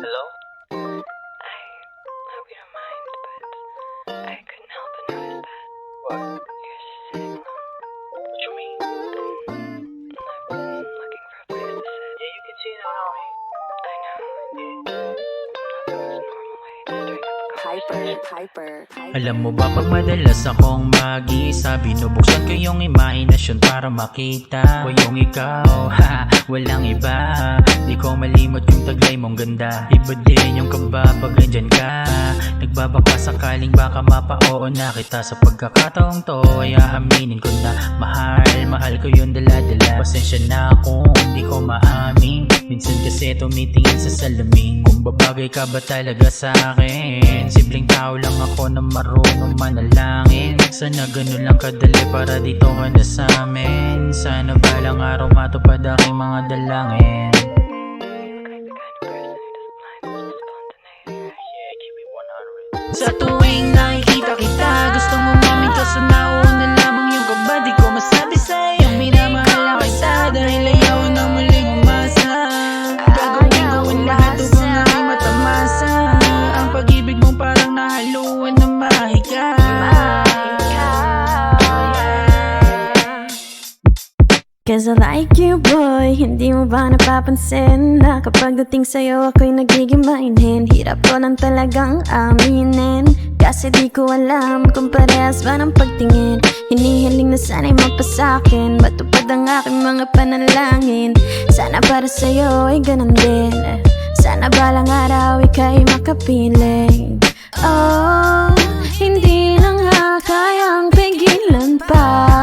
Hello? I hope you don't mind, but I couldn't help but notice that What? you're sitting alone. What you mean? I've been looking for a place to sit. Yeah, you can see it on me. I know. Not the most normal way to strike up a conversation. Alam mo ba pag madalas akong mag-isa, binubuksan ko yung imahinasyon para makita ko yung ikaw, walang iba. Di ko malimot yung taglay mong ganda. Iba din yung kaba pag andyan ka. Nagbabaka sakaling baka mapa-oo na kita. Sa pagkakataong to ay aaminin ko na mahal ko yung dala-dala. Pasensya na kung di ko maamin. Minsan kasi tumitingin sa salamin. Kung babagay ka ba talaga sa akin? Simpleng tao lang ako na marunong manalangin. Sana ganun lang kadali para dito ka na sa amin. Sana balang araw matupad aking mga dalangin. Sa tuwing nakikita kita, gusto mo mamin kaso nauna lamang yung kaba. Di ko masabi sa'yo, minamahal na kita dahil ayaw na muling umasa. Gagawin ko ang lahat upang aking matamasa. Ang pag-ibig mo parang nahaluan ng mahika. Cause I like you boy, hindi mo ba napapansin na kapag dating sa'yo ako'y nagiging mainhin. Hirap ko lang talagang aminin kasi di ko alam kung parehas ba ng pagtingin. Hinihiling na sana'y mapasakin, matupad ang aking mga panalangin. Sana para sa'yo ay ganun din, sana balang araw ika'y makapiling. Oh, hindi lang kayang pigilan pa.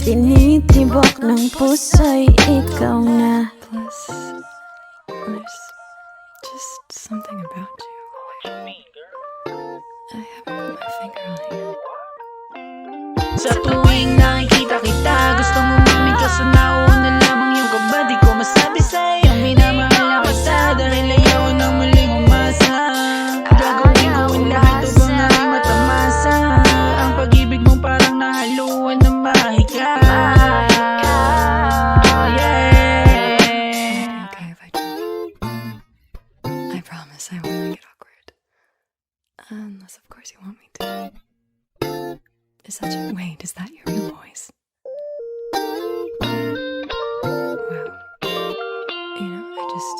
Tinitibok ng puso'y ikaw na. Plus, there's just something about you. What you mean, girl? I haven't put my finger on it. Sa tuwing nakikita kita, gusto mo mamin kaso nauna lamang yung kaba. Di ko masabi sa'yo, minamahal na kita dahil ayaw na muling umasa. Gagawin ko ang lahat upang aking matamasa. Ang pag-ibig mo parang nahaluan ng mahika. Okay, if I try. I promise I won't make it awkward. Unless, of course, you want me to. Wait, is that your real voice? Wow. I just